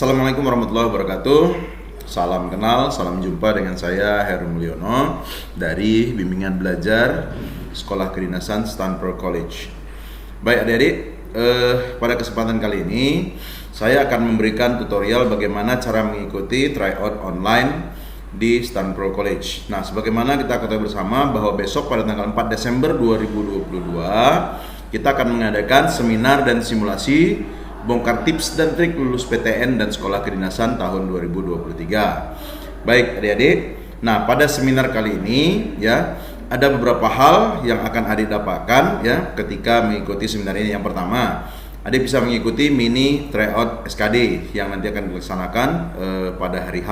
Assalamualaikum warahmatullahi wabarakatuh. Salam kenal, salam jumpa dengan saya Heru Mulyono dari Bimbingan Belajar Sekolah Kedinasan Stanford College. Baik adik-adik, pada kesempatan kali ini saya akan memberikan tutorial bagaimana cara mengikuti tryout online di Stanford College. Nah, sebagaimana kita ketahui bersama bahwa besok pada tanggal 4 Desember 2022 kita akan mengadakan seminar dan simulasi bongkar tips dan trik lulus PTN dan sekolah kedinasan tahun 2023. Baik adik-adik, nah pada seminar kali ini ya ada beberapa hal yang akan adik dapatkan ya ketika mengikuti seminar ini. Yang pertama, adik bisa mengikuti mini tryout SKD yang nanti akan dilaksanakan pada hari H.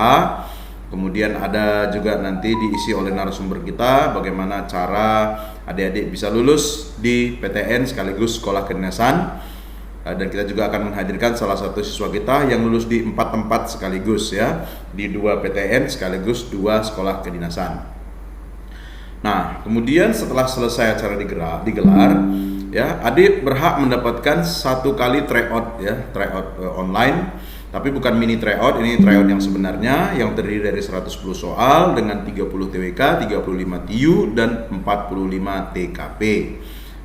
Kemudian ada juga nanti diisi oleh narasumber kita bagaimana cara adik-adik bisa lulus di PTN sekaligus sekolah kedinasan. Dan kita juga akan menghadirkan salah satu siswa kita yang lulus di 4 tempat sekaligus ya, di 2 PTN sekaligus 2 sekolah kedinasan. Nah, kemudian setelah selesai acara digelar ya, adik berhak mendapatkan 1 kali tryout ya, tryout online. Tapi bukan mini tryout, ini tryout yang sebenarnya yang terdiri dari 110 soal dengan 30 TWK, 35 TU dan 45 TKP.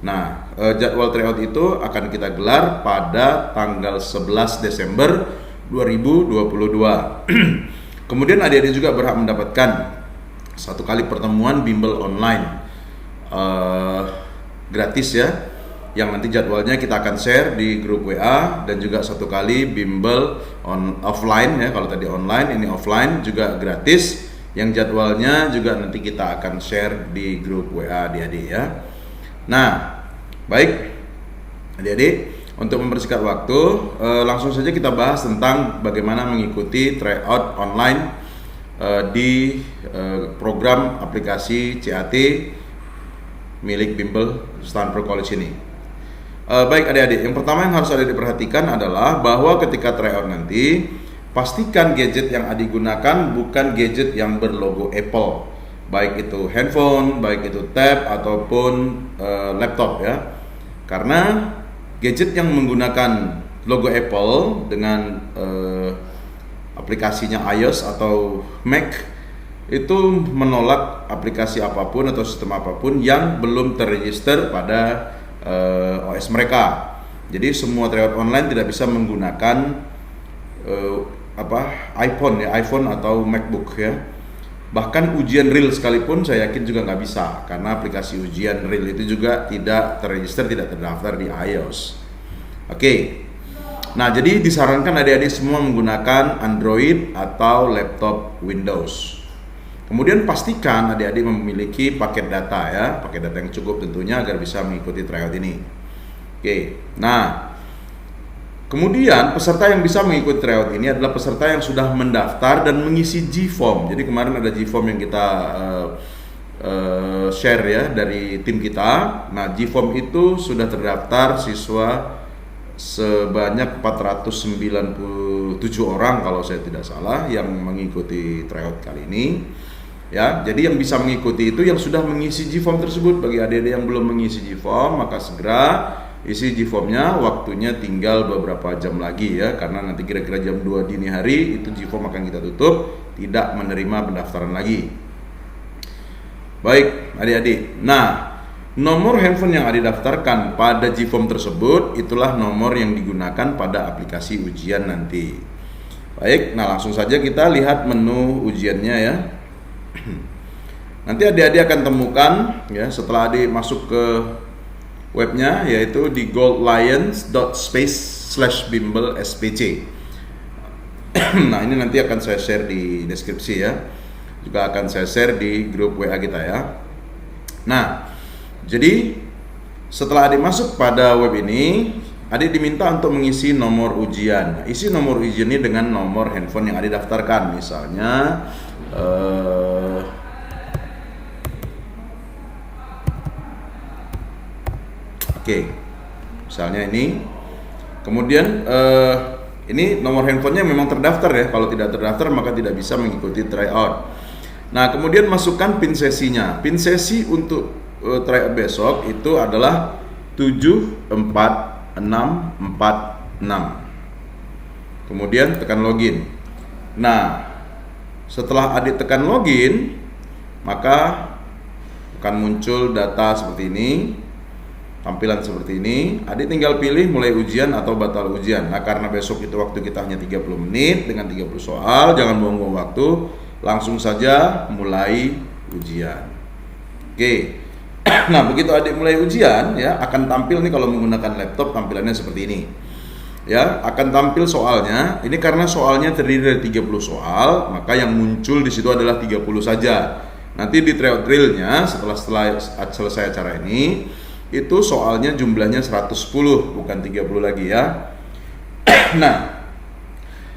Nah, jadwal tryout itu akan kita gelar pada tanggal 11 Desember 2022. Kemudian adik-adik juga berhak mendapatkan 1 kali pertemuan bimbel online gratis ya, yang nanti jadwalnya kita akan share di grup WA, dan juga 1 kali bimbel offline ya. Kalau tadi online, ini offline juga gratis, yang jadwalnya juga nanti kita akan share di grup WA adik-adik ya. Nah, baik adik-adik, untuk mempersingkat waktu langsung saja kita bahas tentang bagaimana mengikuti tryout online di program aplikasi CAT milik bimbel Stanford College ini. Baik adik-adik, yang pertama yang harus adik perhatikan adalah bahwa ketika tryout nanti pastikan gadget yang adik gunakan bukan gadget yang berlogo Apple, baik itu handphone, baik itu tab ataupun laptop ya. Karena gadget yang menggunakan logo Apple dengan aplikasinya iOS atau Mac itu menolak aplikasi apapun atau sistem apapun yang belum terregister pada OS mereka. Jadi semua tryout online tidak bisa menggunakan iPhone atau MacBook ya. Bahkan ujian real sekalipun saya yakin juga nggak bisa, karena aplikasi ujian real itu juga tidak terregister, tidak terdaftar di iOS. Oke. Nah, jadi disarankan adik-adik semua menggunakan Android atau laptop Windows. Kemudian pastikan adik-adik memiliki paket data ya, paket data yang cukup tentunya agar bisa mengikuti tryout ini. Oke. Nah, kemudian peserta yang bisa mengikuti tryout ini adalah peserta yang sudah mendaftar dan mengisi G-form. Jadi kemarin ada G-form yang kita share ya dari tim kita. Nah, G-form itu sudah terdaftar siswa sebanyak 497 orang kalau saya tidak salah yang mengikuti tryout kali ini. Ya, jadi yang bisa mengikuti itu yang sudah mengisi G-form tersebut. Bagi adik-adik yang belum mengisi G-form, maka segera isi G-formnya, waktunya tinggal beberapa jam lagi ya, karena nanti kira-kira jam 2 dini hari itu G-form akan kita tutup, tidak menerima pendaftaran lagi. Baik adik-adik, nah nomor handphone yang adik daftarkan pada G-form tersebut itulah nomor yang digunakan pada aplikasi ujian nanti. Baik, nah langsung saja kita lihat menu ujiannya ya. Nanti adik-adik akan temukan ya setelah adik masuk ke webnya, yaitu di goldlions.space/bimbel-spc. Nah, ini nanti akan saya share di deskripsi ya, juga akan saya share di grup WA kita ya. Nah, jadi setelah adik masuk pada web ini, adik diminta untuk mengisi nomor ujian. Nah, isi nomor ujian ini dengan nomor handphone yang adik daftarkan. Misalnya Oke, misalnya ini. Kemudian ini nomor handphonenya memang terdaftar ya. Kalau tidak terdaftar maka tidak bisa mengikuti tryout. Nah, kemudian masukkan pin sesinya. Pin sesi untuk tryout besok itu adalah 74646. kemudian tekan login. Nah, setelah adik tekan login, maka akan muncul data seperti ini, tampilan seperti ini. Adik tinggal pilih mulai ujian atau batal ujian. Nah, karena besok itu waktu kita hanya 30 menit dengan 30 soal, jangan buang-buang waktu, langsung saja mulai ujian. Oke. Nah, begitu adik mulai ujian ya, akan tampil nih kalau menggunakan laptop tampilannya seperti ini. Ya, akan tampil soalnya. Ini karena soalnya terdiri dari 30 soal, maka yang muncul di situ adalah 30 saja. Nanti di tryout drill-nya setelah selesai acara ini, itu soalnya jumlahnya 110, bukan 30 lagi ya. Nah,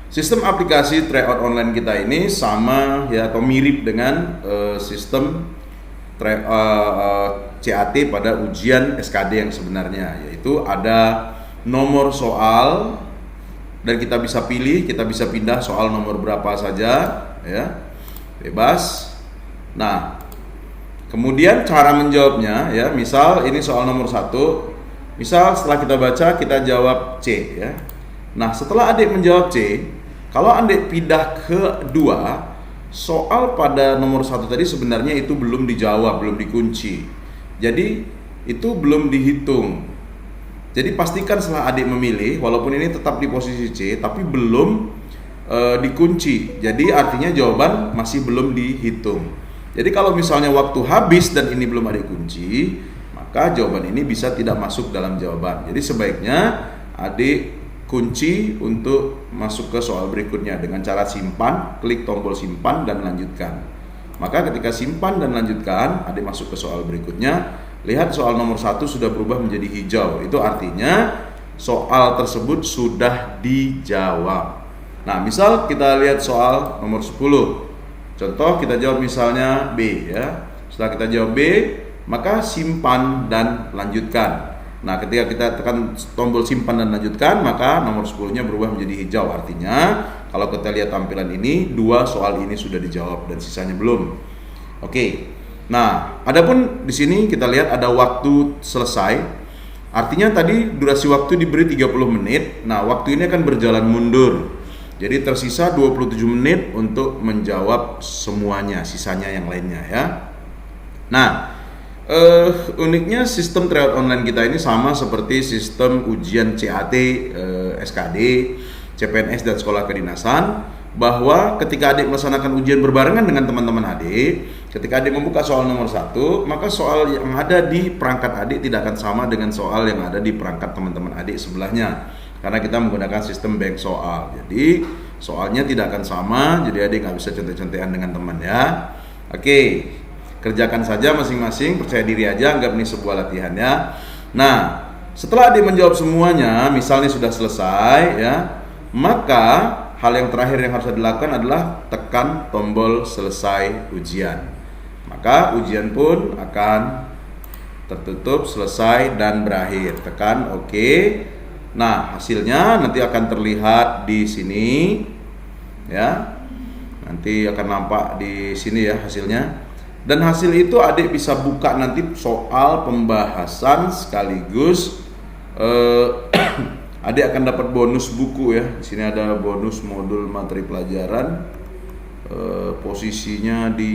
sistem aplikasi tryout online kita ini sama ya atau mirip dengan sistem CAT pada ujian SKD yang sebenarnya, yaitu ada nomor soal dan kita bisa pilih, kita bisa pindah soal nomor berapa saja ya, bebas. Nah, kemudian cara menjawabnya ya, misal ini soal nomor 1, misal setelah kita baca kita jawab C ya. Nah, setelah adik menjawab C, kalau adik pindah ke 2, soal pada nomor 1 tadi sebenarnya itu belum dijawab, belum dikunci. Jadi itu belum dihitung. Jadi pastikan setelah adik memilih, walaupun ini tetap di posisi C, tapi belum dikunci. Jadi artinya jawaban masih belum dihitung. Jadi kalau misalnya waktu habis dan ini belum adik kunci, maka jawaban ini bisa tidak masuk dalam jawaban. Jadi sebaiknya adik kunci untuk masuk ke soal berikutnya dengan cara simpan, klik tombol simpan dan lanjutkan. Maka ketika simpan dan lanjutkan, adik masuk ke soal berikutnya, lihat soal nomor 1 sudah berubah menjadi hijau. Itu artinya soal tersebut sudah dijawab. Nah, misal kita lihat soal nomor 10. Contoh kita jawab misalnya B ya. Setelah kita jawab B, maka simpan dan lanjutkan. Nah, ketika kita tekan tombol simpan dan lanjutkan, maka nomor 10-nya berubah menjadi hijau. Artinya, kalau kita lihat tampilan ini, 2 soal ini sudah dijawab dan sisanya belum. Oke. Nah, adapun di sini kita lihat ada waktu selesai. Artinya tadi durasi waktu diberi 30 menit. Nah, waktu ini akan berjalan mundur. Jadi tersisa 27 menit untuk menjawab semuanya, sisanya yang lainnya ya. Nah, uniknya sistem tryout online kita ini sama seperti sistem ujian CAT, SKD, CPNS dan sekolah kedinasan, bahwa ketika adik melaksanakan ujian berbarengan dengan teman-teman adik, ketika adik membuka soal nomor 1, maka soal yang ada di perangkat adik tidak akan sama dengan soal yang ada di perangkat teman-teman adik sebelahnya, karena kita menggunakan sistem bank soal. Jadi soalnya tidak akan sama, jadi adik nggak bisa contek-contekan dengan teman ya. Oke. Kerjakan saja masing-masing, percaya diri aja, anggap ini sebuah latihan ya. Nah, setelah adik menjawab semuanya, misalnya sudah selesai ya, maka hal yang terakhir yang harus dilakukan adalah tekan tombol selesai ujian. Maka ujian pun akan tertutup, selesai dan berakhir. Tekan OK. Nah, hasilnya nanti akan terlihat di sini ya. Nanti akan nampak di sini ya hasilnya. Dan hasil itu adik bisa buka nanti soal pembahasan sekaligus adik akan dapat bonus buku ya. Di sini ada bonus modul materi pelajaran. Posisinya di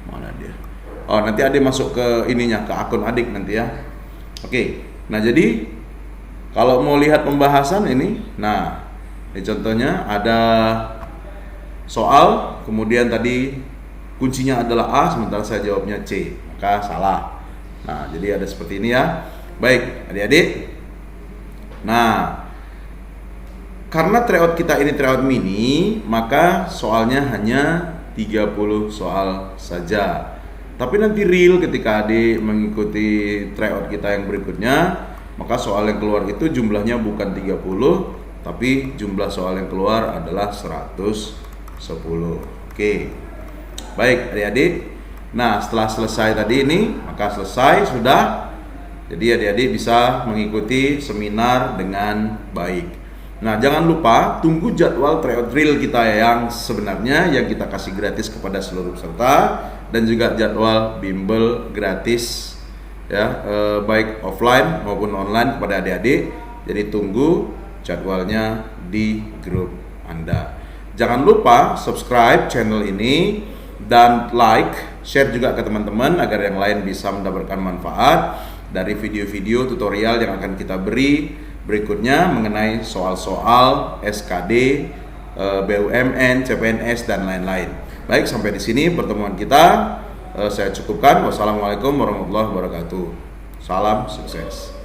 mana dia? Oh, nanti adik masuk ke ininya, ke akun adik nanti ya. Oke. Nah, jadi kalau mau lihat pembahasan ini, nah, ini contohnya ada soal, kemudian tadi kuncinya adalah A, sementara saya jawabnya C, maka salah. Nah, jadi ada seperti ini ya. Baik, adik-adik. Nah, karena tryout kita ini tryout mini, maka soalnya hanya 30 soal saja. Tapi nanti real ketika adik mengikuti tryout kita yang berikutnya, maka soal yang keluar itu jumlahnya bukan 30, tapi jumlah soal yang keluar adalah 110. Oke. Baik, adik-adik. Nah, setelah selesai tadi ini, maka selesai sudah. Jadi adik-adik bisa mengikuti seminar dengan baik. Nah, jangan lupa tunggu jadwal tryout drill kita yang sebenarnya yang kita kasih gratis kepada seluruh peserta, dan juga jadwal bimbel gratis ya, baik offline maupun online kepada adik-adik. Jadi tunggu jadwalnya di grup Anda. Jangan lupa subscribe channel ini dan like, share juga ke teman-teman agar yang lain bisa mendapatkan manfaat dari video-video tutorial yang akan kita beri berikutnya mengenai soal-soal SKD, BUMN, CPNS dan lain-lain. Baik, sampai di sini pertemuan kita. Saya cukupkan. Wassalamualaikum warahmatullahi wabarakatuh. Salam sukses.